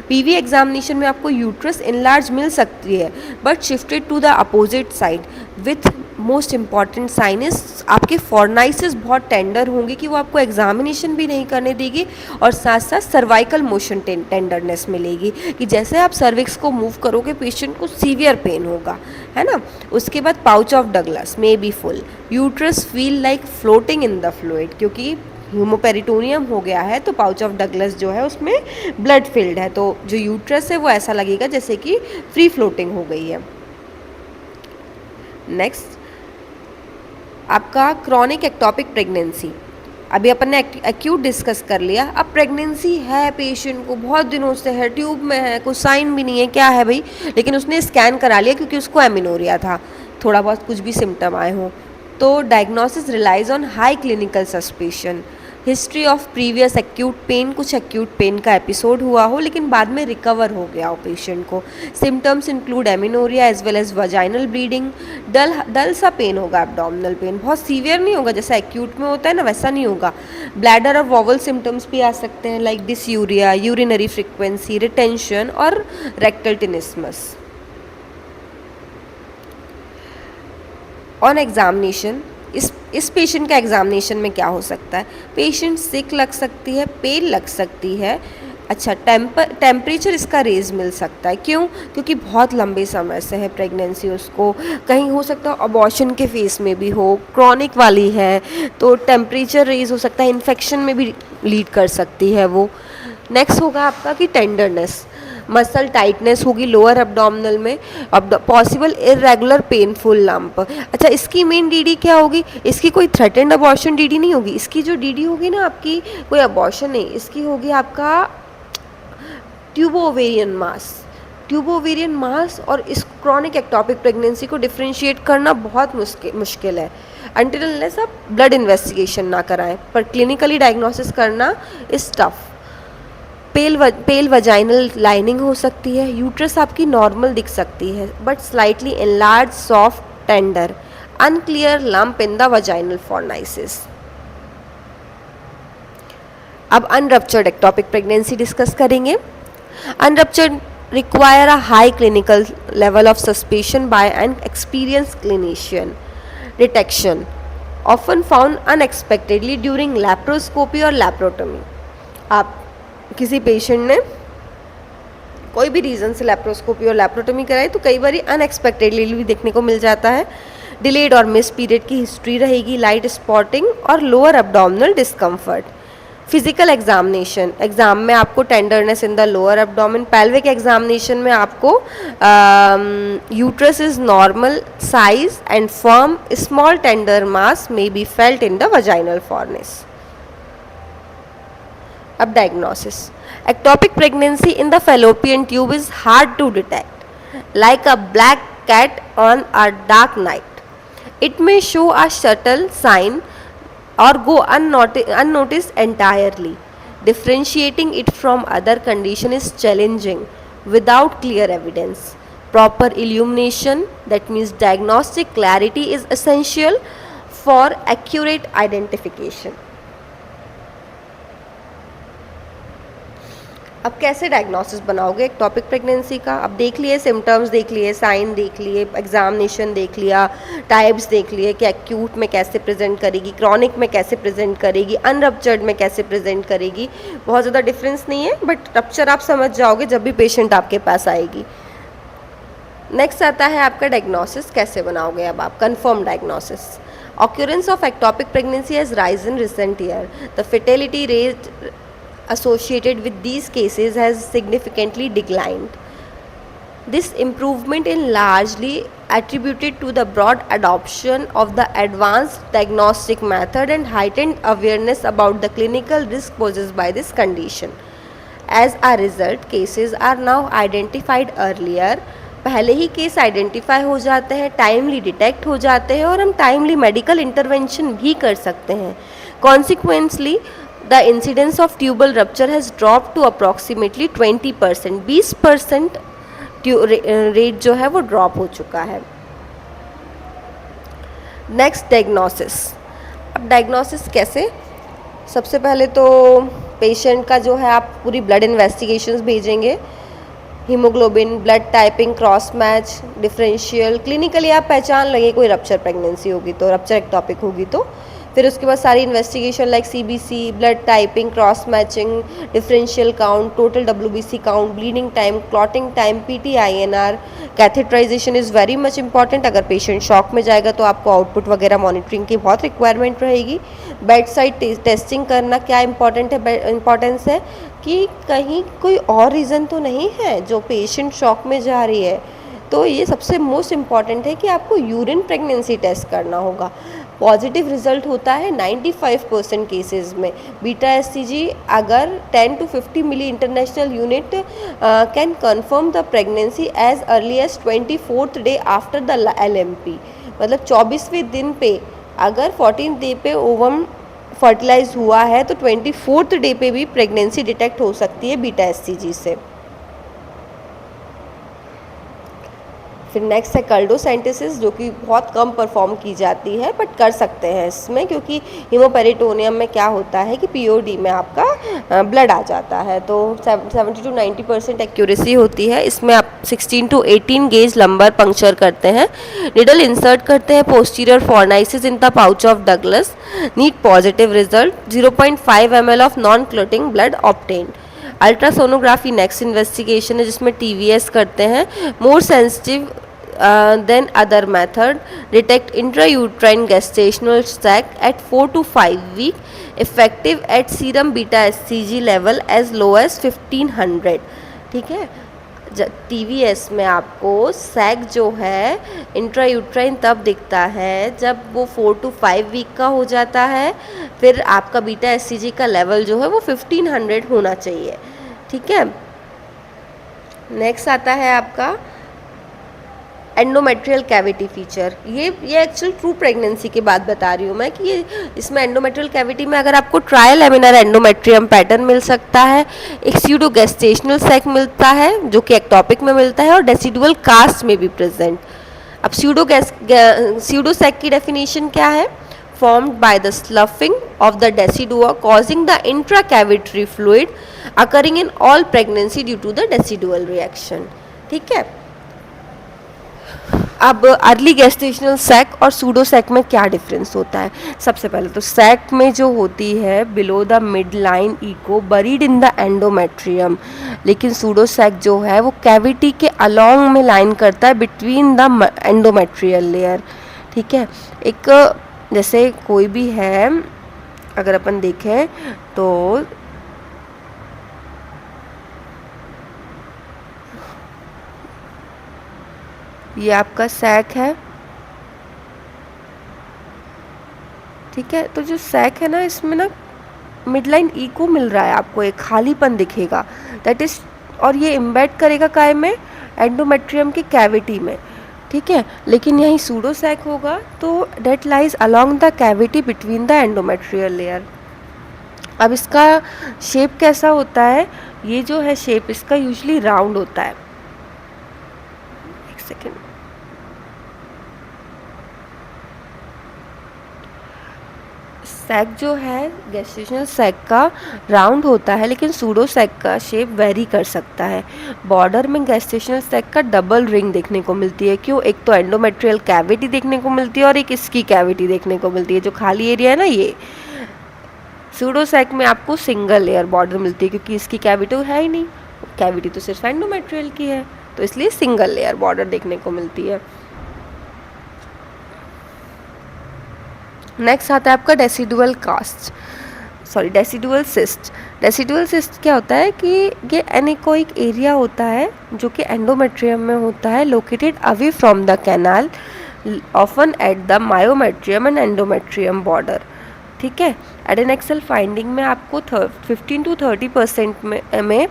S1: पीवी एग्जामिनेशन में आपको यूट्रस इनलार्ज मिल सकती है but shifted to the opposite side with most important sign is आपके फॉर्नाइसिस बहुत टेंडर होंगे कि वो आपको एग्जामिनेशन भी नहीं करने देगी और साथ साथ सर्वाइकल मोशन टेंडरनेस मिलेगी कि जैसे आप सर्विक्स को मूव करोगे पेशेंट को सीवियर पेन होगा, है ना। उसके बाद pouch of Douglas may be full, uterus feel like floating in the fluid, क्योंकि ह्यूमोपेरिटोनियम हो गया है तो पाउच ऑफ डगलस जो है उसमें ब्लड फिल्ड है, तो जो यूट्रस है वो ऐसा लगेगा जैसे कि फ्री फ्लोटिंग हो गई है। नेक्स्ट आपका क्रॉनिक एक्टॉपिक प्रेगनेंसी। अभी अपन ने एक्यूट डिस्कस कर लिया, अब प्रेगनेंसी है, पेशेंट को बहुत दिनों से है, ट्यूब में है, कुछ साइन भी नहीं है, क्या है भाई, लेकिन उसने स्कैन करा लिया क्योंकि उसको एमिनोरिया था, थोड़ा बहुत कुछ भी सिम्टम आए हों। तो diagnosis relies on high clinical suspicion, history of previous acute pain, कुछ एक्यूट पेन का एपिसोड हुआ हो लेकिन बाद में रिकवर हो गया हो पेशेंट को। Symptoms include amenorrhoea as well as vaginal bleeding, dull सा पेन होगा, एब्डोमिनल पेन, बहुत सीवियर नहीं होगा जैसा एक्यूट में होता है ना, वैसा नहीं होगा। ब्लैडर और वॉवल सिम्टम्स भी आ सकते हैं like dysuria, urinary frequency, retention और रेक्टल टिनिस्मस। ऑन एग्जामिनेशन, इस पेशेंट का एग्जामिनेशन में क्या हो सकता है, पेशेंट सिक लग सकती है, पेल लग सकती है, अच्छा टेम्परेचर इसका रेज मिल सकता है। क्यों? क्योंकि बहुत लंबे समय से है प्रेगनेंसी, उसको कहीं हो सकता है अबॉर्शन के फेस में भी हो, क्रॉनिक वाली है तो टेम्परेचर रेज हो सकता है, इन्फेक्शन में भी लीड कर सकती है वो। नेक्स्ट होगा आपका कि टेंडरनेस, मसल टाइटनेस होगी लोअर एब्डोमिनल में, पॉसिबल इरेगुलर पेनफुल लंप। अच्छा, इसकी मेन डीडी क्या होगी, इसकी कोई थ्रेटेंड अबॉर्शन डीडी नहीं होगी, इसकी जो डीडी होगी ना आपकी, कोई अबॉर्शन नहीं, इसकी होगी आपका ट्यूबोवेरियन मास। ट्यूबोवेरियन मास और इस क्रॉनिक एक्टॉपिक प्रेगनेंसी को डिफ्रेंशिएट करना बहुत मुश्किल है अनटिल अनलेस आप ब्लड इन्वेस्टिगेशन ना कराएं, पर क्लिनिकली डायग्नोसिस करना is tough. Pale vaginal lining हो सकती है, यूट्रस आपकी नॉर्मल दिख सकती है but slightly enlarge, soft, tender, unclear lump in the vaginal fornices. अब अनरप्चर्ड एक्टॉपिक प्रेगनेंसी डिस्कस करेंगे। अनरप्चर्ड require a high clinical level of suspicion by an experienced clinician. Detection often found unexpectedly during laparoscopy or laparotomy. आप किसी patient ने कोई भी reason से laparoscopy और laparotomy कराई तो कई बार अनएक्सपेक्टेडली भी देखने को मिल जाता है। डिलेड और मिस पीरियड की हिस्ट्री रहेगी, लाइट स्पॉटिंग और lower abdominal discomfort. Physical examination, exam में आपको tenderness in the lower abdomen. Pelvic examination में आपको uterus is normal size and firm, small tender mass may be felt in the vaginal fornix. अब diagnosis, ectopic pregnancy in the fallopian tube is hard to detect like a black cat on a dark night. It may show a subtle sign or go unnoticed entirely. Differentiating it from other condition is challenging. without clear evidence. Proper illumination, that means diagnostic clarity, is essential for accurate identification. अब कैसे diagnosis बनाओगे एक topic pregnancy का? अब देख लिए symptoms, देख लिए साइन, देख लिए एग्जामिनेशन, देख लिया टाइप्स, देख लिए कि एक्यूट में कैसे प्रेजेंट करेगी, क्रॉनिक में कैसे प्रेजेंट करेगी, अनरप्चर्ड में कैसे प्रेजेंट करेगी. बहुत ज़्यादा डिफरेंस नहीं है, बट रप्चर आप समझ जाओगे जब भी पेशेंट आपके पास आएगी. नेक्स्ट आता है आपका डायग्नोसिस कैसे बनाओगे अब आप, confirm diagnosis. Occurrence of ectopic pregnancy has risen recent year. The fertility rate associated with these cases has significantly declined. This improvement is largely attributed to the broad adoption of the advanced diagnostic method and heightened awareness about the clinical risk posed by this condition. As a result, cases are now identified earlier. पहले ही case identify हो जाते हैं, timely detect हो जाते हैं और हम timely medical intervention भी कर सकते हैं. Consequently the incidence of tubal rupture has drop to approximately 20%. 20% rate जो है वो ड्रॉप हो चुका है. Next diagnosis. अब डायग्नोसिस कैसे? सबसे पहले तो पेशेंट का जो है आप पूरी ब्लड इन्वेस्टिगेशंस भेजेंगे, haemoglobin, blood typing, cross match, differential. Clinically आप पहचान लगे कोई रप्चर प्रेगनेंसी होगी तो, रप्चर एक्टोपिक होगी तो. फिर उसके बाद सारी investigation like CBC, blood typing, cross matching, differential count, total WBC count, bleeding time, clotting time, PT-INR. Catheterization is very much important. अगर पेशेंट शॉक में जाएगा तो आपको आउटपुट वगैरह मॉनिटरिंग की बहुत रिक्वायरमेंट रहेगी. बेड साइड टेस्टिंग करना क्या इम्पॉर्टेंस है कि कहीं कोई और रीज़न तो नहीं है जो पेशेंट शॉक में जा रही है. तो ये सबसे मोस्ट इम्पॉर्टेंट है कि आपको यूरिन प्रेगनेंसी टेस्ट करना होगा. पॉजिटिव रिजल्ट होता है 95% केसेस में. बीटा SCG अगर 10 to 50 milli international unit can confirm the pregnancy as early as 24th day after the LMP. मतलब 24वें दिन पे अगर 14th डे पे ओवम फर्टिलाइज हुआ है तो 24th डे पे भी प्रेगनेंसी डिटेक्ट हो सकती है बीटा SCG से. फिर नेक्स्ट है कल्डोसेंटेसिस, जो कि बहुत कम परफॉर्म की जाती है बट कर सकते हैं इसमें, क्योंकि हीमोपेरिटोनियम में क्या होता है कि POD में आपका ब्लड आ जाता है. तो 70 to 90% एक्यूरेसी होती है. इसमें आप 16 to 18 गेज लंबर पंक्चर करते हैं, निडल इंसर्ट करते हैं posterior fornices in the pouch of Douglas. Need positive result. 0.5 ml of non clotting blood obtained. Ultrasonography next investigation है जिसमें TVS करते हैं. More sensitive than other method. Detect intrauterine gestational sac at 4 to 5 week. Effective at serum beta SCG level as low as 1500. ठीक है. TVS में आपको sac जो है इंट्रायूट्राइन तब दिखता है जब वो 4 to 5 वीक का हो जाता है. फिर आपका बीटा SCG का लेवल जो है वो 1500 होना चाहिए. ठीक है. नेक्स्ट आता है आपका एंडोमेट्रियल कैविटी फीचर. ये एक्चुअल ट्रू प्रेगनेंसी की बात बता रही हूँ मैं कि ये इसमें एंडोमेट्रियल कैविटी में अगर आपको ट्रायल लेमिनर एंडोमेट्रियम पैटर्न मिल सकता है, एक स्यूडो गेस्टेशनल सैक मिलता है जो कि एक्टोपिक में मिलता है और डेसिडुअल कास्ट में भी प्रेजेंट. अब स्यूडो सैक की डेफिनेशन क्या है? formed by the sloughing of the decidua causing the intracavitary fluid occurring in all pregnancy due to the decidual reaction. ठीक है. अब अर्ली गेस्टेशनल सैक और सूडो सैक में क्या डिफरेंस होता है? सबसे पहले तो सैक में जो होती है below the mid line echo buried in the endometrium, लेकिन सूडो सैक जो है वो कैविटी के अलोंग में लाइन करता है बिटवीन द एंडोमेट्रियल लेयर. ठीक है. एक जैसे कोई भी है, अगर अपन देखें तो ये आपका सैक है. ठीक है. तो जो सैक है ना, इसमें ना मिडलाइन ई को मिल रहा है, आपको एक खालीपन दिखेगा दैट इज, और ये इम्बेड करेगा काय में? एंडोमेट्रियम की कैविटी में. ठीक है. लेकिन यही सूडो सैक होगा तो that lies along the cavity between the endometrial layer. अब इसका शेप कैसा होता है, ये जो है शेप इसका यूजली राउंड होता है। एक सेकेंड, सैक जो है गैस्ट्रेशनल सैक का राउंड होता है, लेकिन सूडो सैक का शेप वेरी कर सकता है। बॉर्डर में गैस्ट्रेशनल सैक का डबल रिंग देखने को मिलती है। क्यों? एक तो एंडोमेट्रियल कैविटी देखने को मिलती है और एक इसकी कैविटी देखने को मिलती है, जो खाली एरिया है ना ये। सूडो सैक में आपको सिंगल लेयर बॉर्डर मिलती है, क्योंकि इसकी कैविटी है ही नहीं, कैविटी तो सिर्फ एंडोमेट्रियल की है, तो इसलिए सिंगल लेयर बॉर्डर देखने को मिलती है। नेक्स्ट आता है आपका डेसिडुअल सिस्ट। डेसिडुअल सिस्ट क्या होता है कि ये एनेकोइक एरिया होता है जो कि एंडोमेट्रियम में होता है, located away from the canal, often at the myometrium and endometrium border. ठीक है, एडेनेक्सल फाइंडिंग में आपको 15 to 30% में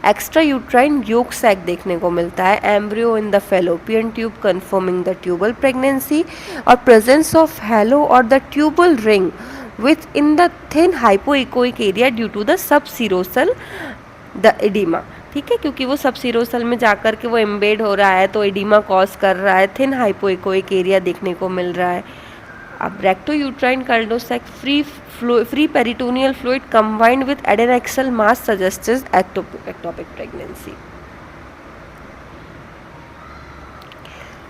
S1: एक्स्ट्रा यूट्राइन योक सैक देखने को मिलता है, embryo in the fallopian tube confirming the tubal pregnancy, और प्रेजेंस ऑफ हैलो और the tubal ring within the thin hypoechoic area due to the sub serosal the oedema. ठीक है, क्योंकि वो सब सीरोसल में जाकर के वो एम्बेड हो रहा है, तो एडिमा कॉज कर रहा है, थिन हाइपोइकोइक एरिया देखने को मिल रहा है। अब recto uterine cul de sac free peritoneal fluid combined with adnexal mass suggests ectopic pregnancy.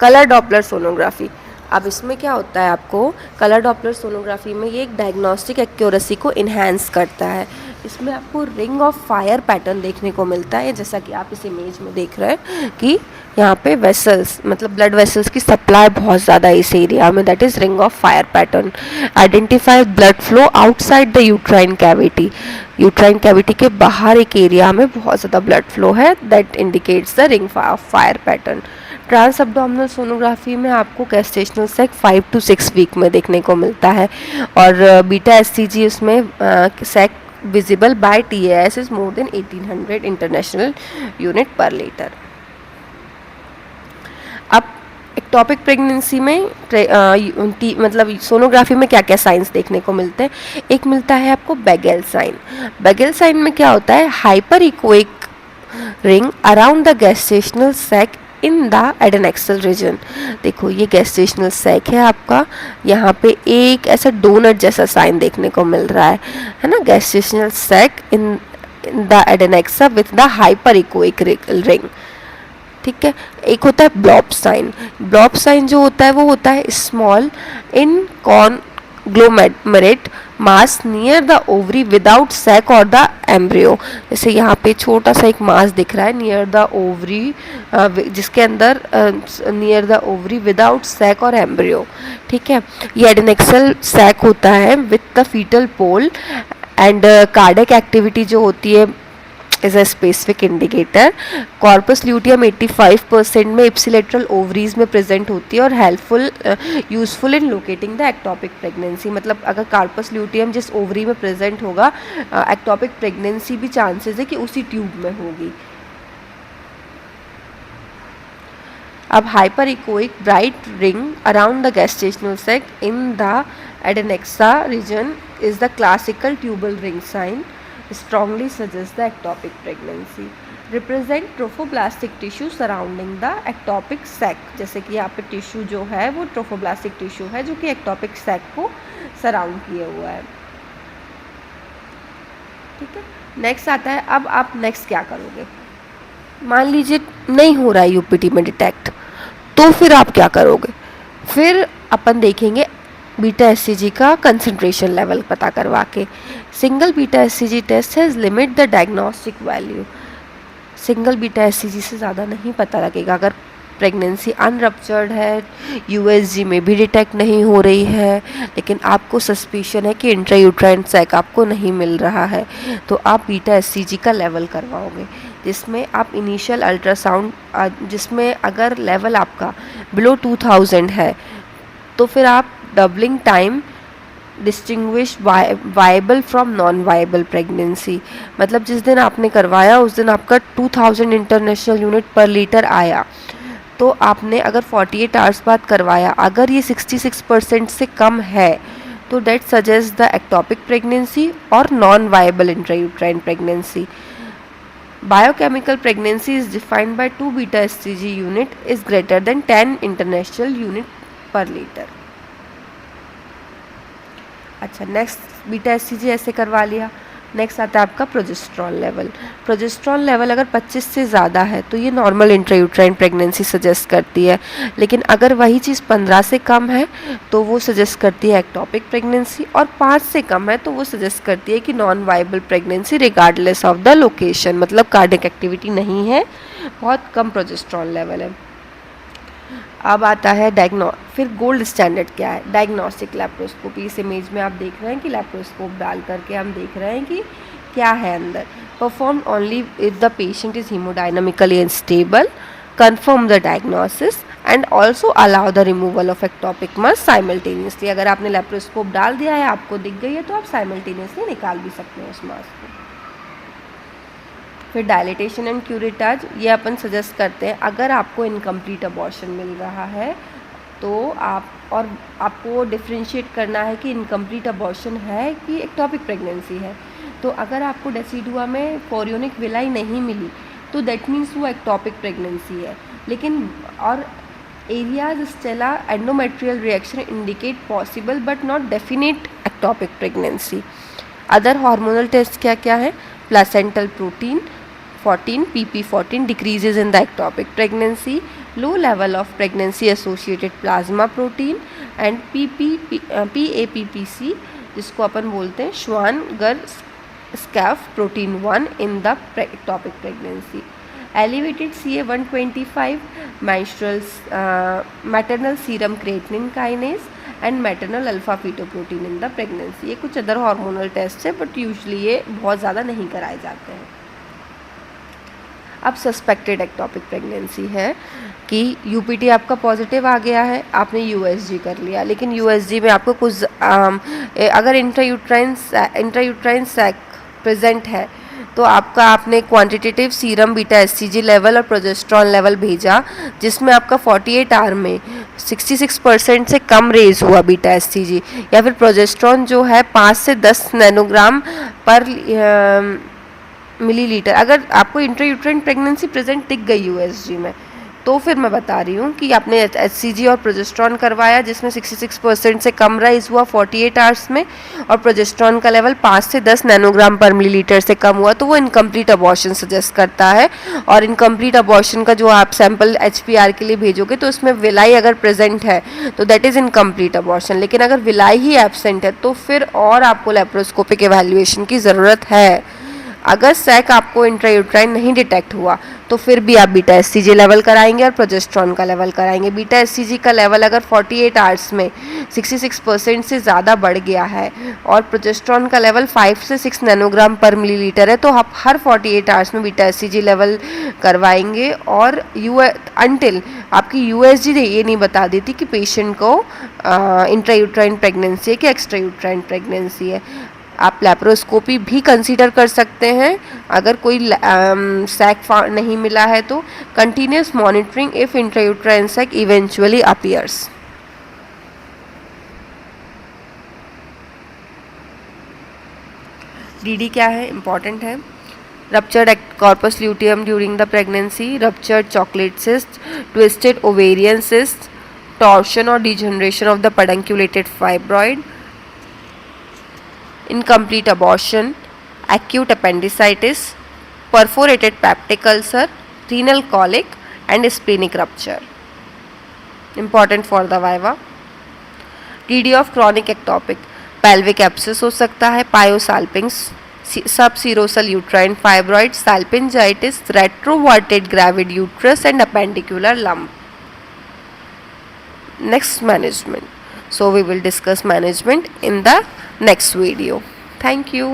S1: Colour doppler sonography. अब इसमें क्या होता है, आपको कलर डॉपलर सोनोग्राफी में ये एक डायग्नोस्टिक एक्यूरेसी को इन्हांस करता है। इसमें आपको रिंग ऑफ फायर पैटर्न देखने को मिलता है, जैसा कि आप इस इमेज में देख रहे हैं कि यहाँ पे वेसल्स, मतलब ब्लड वेसल्स की सप्लाई बहुत ज़्यादा इस एरिया में, that is ring of fire pattern. Identify blood flow outside the uterine cavity. Uterine cavity के बाहर एक एरिया में बहुत ज़्यादा ब्लड फ्लो है, that indicates the ring of fire pattern. Trans abdominal sonography में आपको गैस्ट्रेशनल सैक 5 to 6 वीक में देखने को मिलता है, और बीटा एससीजी उसमें sac visible by TAS is more than 1800 international unit per liter। अब एक्टोपिक प्रेगनेंसी में मतलब सोनोग्राफी में क्या क्या साइंस देखने को मिलते हैं। एक मिलता है आपको बेगेल साइन। बेगेल साइन में क्या होता है, hyper echoic ring around the gestational sac in the adnexal region. देखो ये गैस्ट्रेशनल सैक है आपका, यहाँ पे एक ऐसा डोनट जैसा साइन देखने को मिल रहा है ना, gestational sac in the adnexa with the hyper echoic ring. ठीक है, एक होता है ब्लॉब साइन। ब्लॉब साइन जो होता है वो होता है small in conglomerate mass near the ovary without sac और द एम्ब्रियो। जैसे यहाँ पे छोटा सा एक मास दिख रहा है नियर द ओवरी, जिसके अंदर near the ovary without sac और एम्ब्रियो। ठीक है, ये एडेनेक्सल सैक होता है with the fetal pole, and cardiac activity जो होती है is a specific indicator। Corpus luteum 85% में इप्सिलेटरल ओवरीज में प्रेजेंट होती है और helpful useful in locating the ectopic pregnancy. मतलब अगर कार्पस ल्यूटियम जिस ओवरी में प्रेजेंट होगा, एक्टोपिक प्रेगनेंसी भी चांसेस है कि उसी ट्यूब में होगी। अब hyper echoic bright ring around the gestational sac in the adnexa region is the classical tubal ring sign, strongly suggests the ectopic pregnancy। represent trophoblastic tissue surrounding the ectopic sac। जैसे कि यहाँ पे tissue जो है वो trophoblastic tissue है जो कि एक्टोपिक सैक को सराउंड किए हुआ है। ठीक है, नेक्स्ट आता है, अब आप नेक्स्ट क्या करोगे। मान लीजिए नहीं हो रहा है यूपीटी में डिटेक्ट, तो फिर आप क्या करोगे। फिर अपन देखेंगे बीटा एससीजी का कंसंट्रेशन लेवल पता करवा के। Single beta hCG test has limit the diagnostic value. Single beta hCG से ज़्यादा नहीं पता लगेगा। अगर प्रेगनेंसी अनरप्चर्ड है, यूएसजी में भी डिटेक्ट नहीं हो रही है, लेकिन आपको सस्पिशन है कि इंट्रायूट्राइन सैक आपको नहीं मिल रहा है, तो आप बीटा एससीजी का लेवल करवाओगे, जिसमें आप इनिशियल अल्ट्रासाउंड, जिसमें अगर लेवल आपका बिलो 2000 है तो फिर आप doubling time distinguish viable from non viable pregnancy. मतलब जिस दिन आपने करवाया उस दिन आपका 2000 इंटरनेशनल यूनिट पर लीटर आया, तो आपने अगर 48 आवर्स बाद करवाया, अगर ये 66% से कम है तो that suggests the ectopic pregnancy or non-viable intrauterine pregnancy. Biochemical pregnancy is defined by 2 beta hCG unit is greater than 10 international unit per liter. अच्छा, नेक्स्ट बीटा एससीजी ऐसे करवा लिया. नेक्स्ट आता है आपका प्रोजेस्ट्रॉन लेवल. प्रोजेस्ट्रॉन लेवल अगर 25 से ज़्यादा है तो ये नॉर्मल इंट्रायूट्राइन प्रेगनेंसी सजेस्ट करती है, लेकिन अगर वही चीज़ 15 से कम है तो वो सजेस्ट करती है एक्टोपिक प्रेगनेंसी, और 5 से कम है तो वो सजेस्ट करती है कि non viable pregnancy regardless of the location, मतलब कार्डियक एक्टिविटी नहीं है, बहुत कम प्रोजेस्ट्रॉन लेवल है. अब आता है फिर गोल्ड स्टैंडर्ड क्या है, डायग्नोस्टिक लैप्रोस्कोपी. इस इमेज में आप देख रहे हैं कि लैप्रोस्कोप डाल करके हम देख रहे हैं कि क्या है अंदर. Perform only if the patient is haemodynamically unstable, confirm the diagnosis and also allow the removal of ectopic mass simultaneously. अगर आपने लैप्रोस्कोप डाल दिया है, आपको दिख गई है, तो आप साइमल्टेनियसली निकाल भी सकते हैं उस मास को. फिर डायलिटेशन एंड क्यूरेटाज, ये अपन सजेस्ट करते हैं अगर आपको इनकम्प्लीट अबॉर्शन मिल रहा है तो आपको डिफ्रेंशिएट करना है कि इनकम्प्लीट अबॉर्शन है कि एक्टोपिक प्रेगनेंसी है. तो अगर आपको डेसिडुआ में कोरियोनिक विलाई नहीं मिली तो दैट मीन्स वो एक्टोपिक प्रेगनेंसी है. लेकिन और Arias Stella endometrial reaction indicate possible but not definite ectopic pregnancy. Other hormonal test क्या क्या है, placental protein 14 pp14 decreases in the ectopic pregnancy, low level of pregnancy associated plasma protein and PAPPC जिसको अपन बोलते हैं श्वान-गर स्कैफ protein 1 in the ectopic pregnancy. Elevated CA-125 maternal serum creatinine kinase and maternal alpha fetoprotein in the pregnancy. ये कुछ other hormonal test है but usually ये बहुत ज़्यादा नहीं कराए जाते हैं. अब सस्पेक्टेड एक्टोपिक प्रेगनेंसी है कि यूपीटी आपका पॉजिटिव आ गया है, आपने यूएसजी कर लिया, लेकिन यूएसजी में आपको कुछ अगर इंट्रायूट्राइन सैक प्रेजेंट है तो आपने quantitative serum beta SCG level और प्रोजेस्ट्रॉन लेवल भेजा जिसमें आपका 48 आवर में 66% से कम रेज हुआ बीटा एससीजी, या फिर प्रोजेस्ट्रॉन जो है 5 से 10 नैनोग्राम पर मिलीलीटर. अगर आपको इंट्रायूट्राइन प्रेगनेंसी प्रेजेंट दिख गई यूएसजी में तो फिर मैं बता रही हूँ कि आपने एचसीजी और प्रोजेस्ट्रॉन करवाया जिसमें 66% से कम राइज हुआ 48 आवर्स में, और प्रोजेस्ट्रॉन का लेवल 5 से 10 नैनोग्राम पर मिलीलीटर से कम हुआ, तो वो इनकम्प्लीट अबॉर्शन सजेस्ट करता है. और इनकम्प्लीट अबॉर्शन का जो आप सैंपल एचपीआर के लिए भेजोगे तो उसमें विलाई अगर प्रेजेंट है तो दैट इज़ इनकम्प्लीट अबॉर्शन. लेकिन अगर विलाई ही एब्सेंट है तो फिर और आपको लेप्रोस्कोपिक एवेल्युएशन की ज़रूरत है. अगर सैक आपको इंट्रायूट्राइन नहीं डिटेक्ट हुआ तो फिर भी आप बीटा एससीजी लेवल कराएंगे और प्रोजेस्ट्रॉन का लेवल कराएंगे. बीटा एससीजी का लेवल अगर 48 आवर्स में 66% से ज़्यादा बढ़ गया है और प्रोजेस्ट्रॉन का लेवल 5 से 6 नैनोग्राम पर मिलीलीटर है तो आप हर 48 आवर्स में बीटा एससीजी लेवल करवाएंगे. और अंटिल आपकी यूएसजी ये नहीं बता देती कि पेशेंट को इंट्रायूट्राइन प्रेगनेंसी है कि एक्स्ट्रायूट्राइन प्रेगनेंसी है. आप लैप्रोस्कोपी भी कंसीडर कर सकते हैं अगर कोई सैक नहीं मिला है तो. Continuous monitoring if intrauterine sac eventually appears. DD क्या है, इंपॉर्टेंट है. Ruptured corpus luteum during the pregnancy, ruptured chocolate cyst, twisted ovarian cyst, torsion और degeneration of the pedunculated fibroid, incomplete abortion, acute appendicitis, perforated peptic ulcer, renal colic and splenic rupture. Important for the viva. DD of chronic ectopic, pelvic abscess हो सकता है, pyosalpinx, subserosal uterine fibroid, salpingitis, retroverted gravid uterus and appendicular lump. Next, management. So we will discuss management in the next video. Thank you.